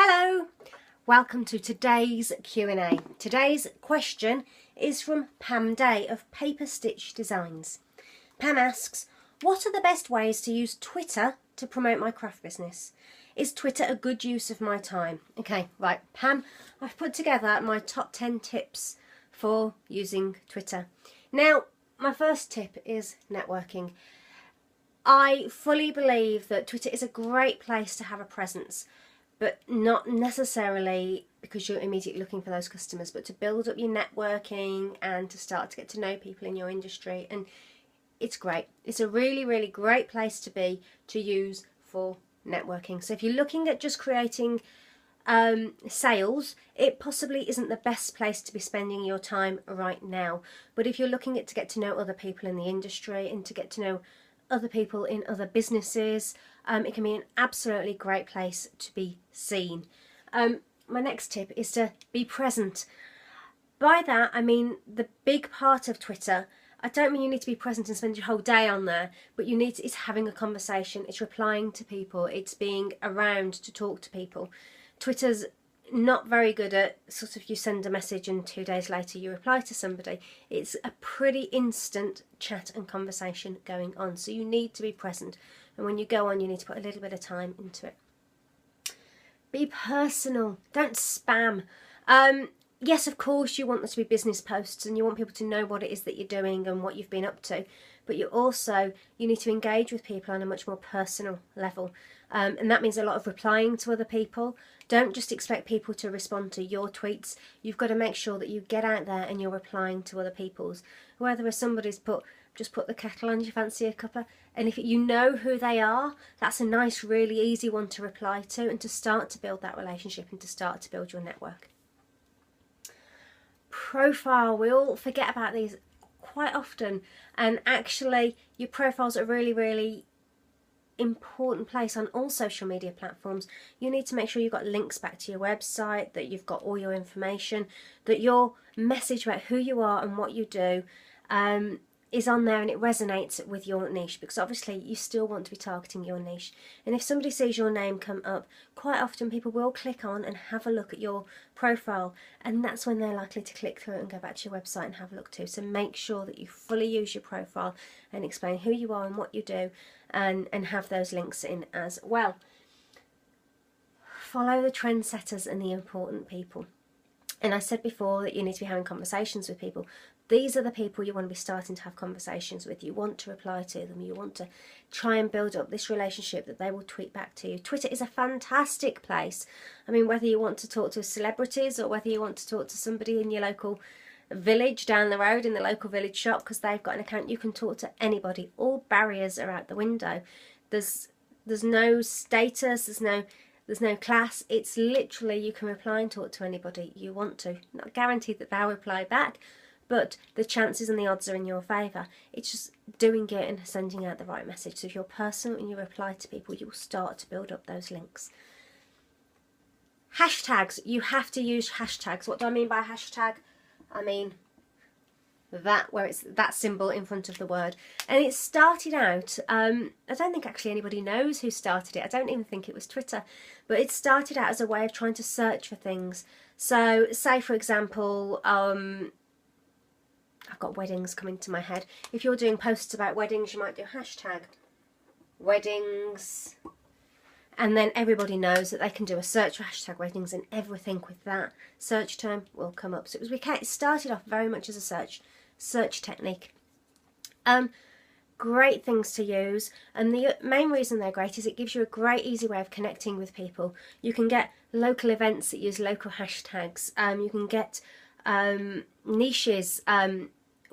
Hello, welcome to today's Q&A. Today's question is from Pam Day of Paper Stitch Designs. Pam asks, what are the best ways to use Twitter to promote my craft business? Is Twitter a good use of my time? Okay, right, Pam, I've put together my top 10 tips for using Twitter. Now, my first tip is networking. I fully believe that Twitter is a great place to have a presence, but not necessarily because you're immediately looking for those customers, but to build up your networking and to start to get to know people in your industry. And it's great. It's a really, really great place to be, to use for networking. So if you're looking at just creating sales, it possibly isn't the best place to be spending your time right now. But if you're looking at to get to know other people in the industry and to get to know other people in other businesses, it can be an absolutely great place to be seen. My next tip is to be present. By that I mean the big part of Twitter. I don't mean you need to be present and spend your whole day on there, but you need to, it's having a conversation, it's replying to people, it's being around to talk to people. Twitter's not very good at sort of you send a message and 2 days later you reply to somebody. It's a pretty instant chat and conversation going on, so you need to be present, and when you go on you need to put a little bit of time into it. Be personal, don't spam. Yes, of course you want there to be business posts and you want people to know what it is that you're doing and what you've been up to, but you need to engage with people on a much more personal level, and that means a lot of replying to other people. Don't just expect people to respond to your tweets. You've got to make sure that you get out there and you're replying to other people's. Whether somebody's just put the kettle on, do you fancy a cuppa? And if you know who they are, that's a nice, really easy one to reply to and to start to build that relationship and to start to build your network. Profile, we all forget about these quite often, and actually your profile's a really, really important place on all social media platforms. You need to make sure you've got links back to your website, that you've got all your information, that your message about who you are and what you do is on there and it resonates with your niche, because obviously you still want to be targeting your niche. And if somebody sees your name come up, quite often people will click on and have a look at your profile, and that's when they're likely to click through and go back to your website and have a look too. So make sure that you fully use your profile and explain who you are and what you do, and have those links in as well. Follow the trendsetters and the important people. And I said before that you need to be having conversations with people. These are the people you want to be starting to have conversations with. You want to reply to them. You want to try and build up this relationship that they will tweet back to you. Twitter is a fantastic place. I mean, whether you want to talk to celebrities or whether you want to talk to somebody in your local village down the road in the local village shop because they've got an account, you can talk to anybody. All barriers are out the window. There's no status, there's no class. It's literally you can reply and talk to anybody you want to. Not guaranteed that they'll reply back, but the chances and the odds are in your favour. It's just doing it and sending out the right message. So if you're personal and you reply to people, you will start to build up those links. Hashtags. You have to use hashtags. What do I mean by hashtag? I mean that where it's that symbol in front of the word. And it started out, I don't think actually anybody knows who started it. I don't even think it was Twitter. But it started out as a way of trying to search for things. So say for example, I've got weddings coming to my head. If you're doing posts about weddings, you might do hashtag weddings, and then everybody knows that they can do a search for hashtag weddings and everything with that search term will come up. So it started off very much as a search technique. Great things to use, and the main reason they're great is it gives you a great easy way of connecting with people. You can get local events that use local hashtags. You can get niches,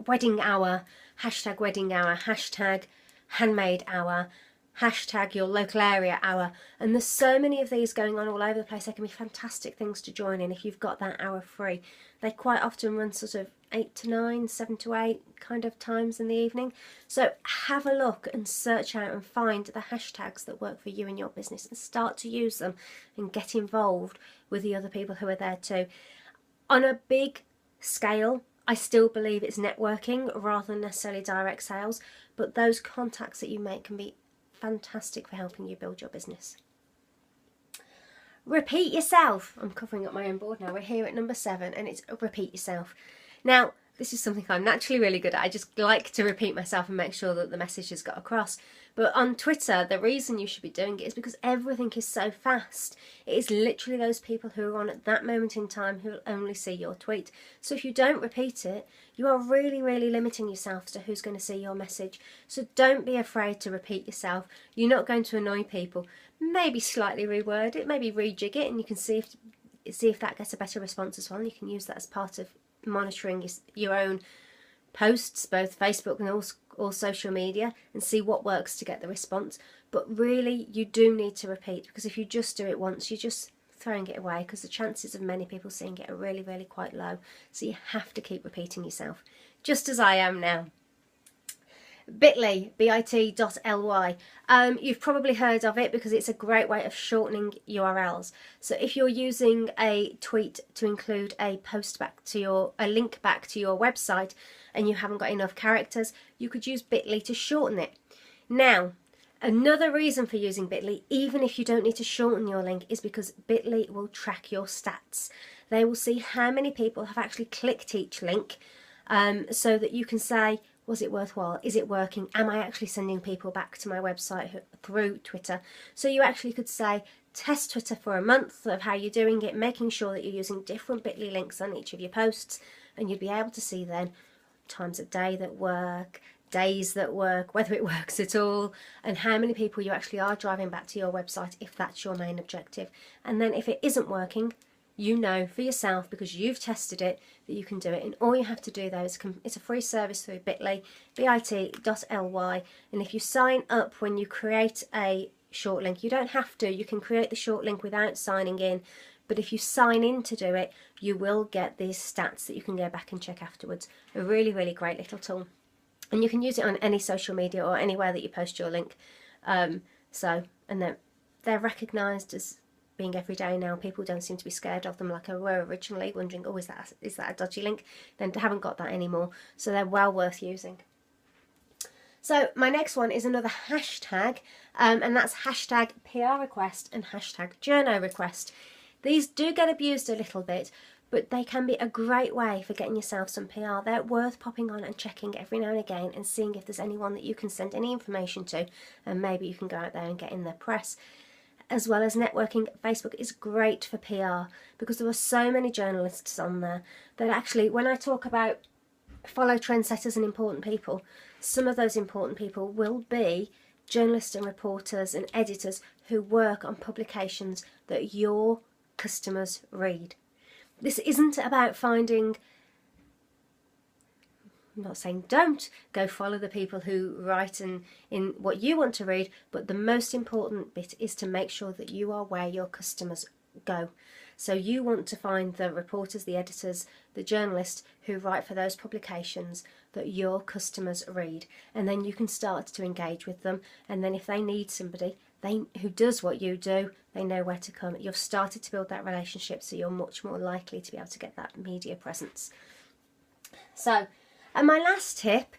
wedding hour, hashtag handmade hour, hashtag your local area hour, and there's so many of these going on all over the place. They can be fantastic things to join in if you've got that hour free. They quite often run sort of 8 to 9, 7 to 8 kind of times in the evening. So have a look and search out and find the hashtags that work for you and your business and start to use them and get involved with the other people who are there too. On a big scale, I still believe it's networking rather than necessarily direct sales, but those contacts that you make can be fantastic for helping you build your business. repeat yourself. I'm covering up my own board now. We're here at number 7 and it's repeat yourself. Now, this is something I'm naturally really good at. I just like to repeat myself and make sure that the message has got across. But on Twitter, the reason you should be doing it is because everything is so fast. It is literally those people who are on at that moment in time who will only see your tweet. So if you don't repeat it, you are really, really limiting yourself to who's going to see your message. So don't be afraid to repeat yourself. You're not going to annoy people. Maybe slightly reword it, maybe rejig it, and you can see if that gets a better response as well. And you can use that as part of monitoring your own posts, both Facebook and all social media, and see what works to get the response. But really, you do need to repeat, because if you just do it once, you're just throwing it away, because the chances of many people seeing it are really, really quite low. So you have to keep repeating yourself, just as I am now. Bitly, bit.ly. You've probably heard of it because it's a great way of shortening URLs. So if you're using a tweet to include a link back to your website and you haven't got enough characters, you could use Bitly to shorten it. Now, another reason for using Bitly, even if you don't need to shorten your link, is because Bitly will track your stats. They will see how many people have actually clicked each link, so that you can say, was it worthwhile? Is it working? Am I actually sending people back to my website through Twitter? So you actually could say, test Twitter for a month of how you're doing it, making sure that you're using different Bitly links on each of your posts, and you'd be able to see then times of day that work, days that work, whether it works at all, and how many people you actually are driving back to your website if that's your main objective. And then if it isn't working, you know for yourself, because you've tested it, that you can do it. And all you have to do though is, it's a free service through Bitly, bit.ly, and if you sign up when you create a short link, you don't have to, you can create the short link without signing in, but if you sign in to do it, you will get these stats that you can go back and check afterwards. A really, really great little tool. And you can use it on any social media or anywhere that you post your link. And they're recognised as being every day now. People don't seem to be scared of them like I were originally, wondering, oh, is that a dodgy link? Then they haven't got that anymore. So they're well worth using. So my next one is another hashtag, and that's hashtag PR request and hashtag journo request. These do get abused a little bit, but they can be a great way for getting yourself some PR. They're worth popping on and checking every now and again and seeing if there's anyone that you can send any information to, and maybe you can go out there and get in their press. As well as networking, Facebook is great for PR because there are so many journalists on there that actually, when I talk about follow trendsetters and important people, some of those important people will be journalists and reporters and editors who work on publications that your customers read. This isn't about finding, I'm not saying don't go follow the people who write in what you want to read, but the most important bit is to make sure that you are where your customers go. So you want to find the reporters, the editors, the journalists who write for those publications that your customers read, and then you can start to engage with them, and then if they need somebody who does what you do, they know where to come. You've started to build that relationship, so you're much more likely to be able to get that media presence. So, and my last tip,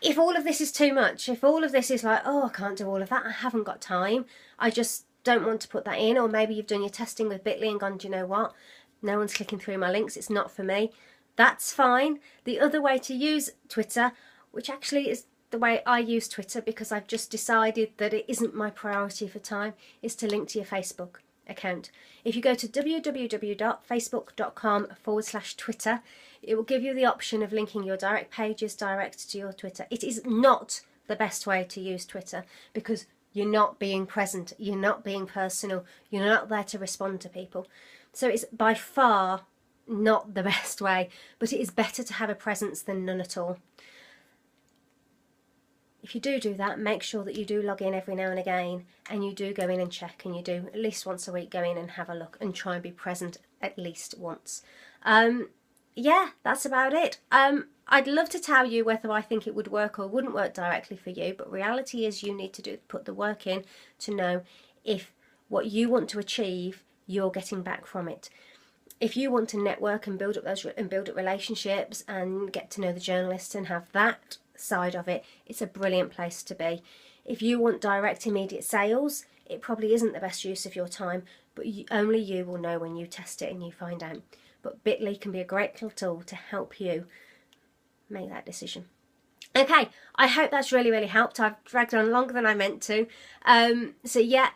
if all of this is too much, if all of this is like, oh, I can't do all of that, I haven't got time, I just don't want to put that in, or maybe you've done your testing with Bitly and gone, do you know what, no one's clicking through my links, it's not for me, that's fine. The other way to use Twitter, which actually is the way I use Twitter because I've just decided that it isn't my priority for time, is to link to your Facebook account. If you go to www.facebook.com/Twitter, it will give you the option of linking your direct pages direct to your Twitter. It is not the best way to use Twitter because you're not being present, you're not being personal, you're not there to respond to people. So it's by far not the best way, but it is better to have a presence than none at all. If you do that, make sure that you do log in every now and again, and you do go in and check, and you do at least once a week go in and have a look and try and be present at least once. Yeah, that's about it. I'd love to tell you whether I think it would work or wouldn't work directly for you, but reality is you need to put the work in to know if what you want to achieve, you're getting back from it. If you want to network and build up relationships and get to know the journalists and have that side of it, it's a brilliant place to be. If you want direct immediate sales, it probably isn't the best use of your time, but only you will know when you test it and you find out. But Bitly can be a great little tool to help you make that decision. Okay, I hope that's really helped. I've dragged on longer than I meant to. So yeah,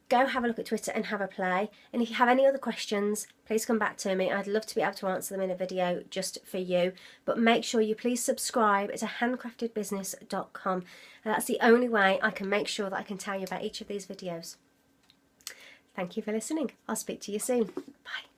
go have a look at Twitter and have a play. And if you have any other questions, please come back to me. I'd love to be able to answer them in a video just for you. But make sure you please subscribe to handcraftedbusiness.com. And that's the only way I can make sure that I can tell you about each of these videos. Thank you for listening. I'll speak to you soon. Bye.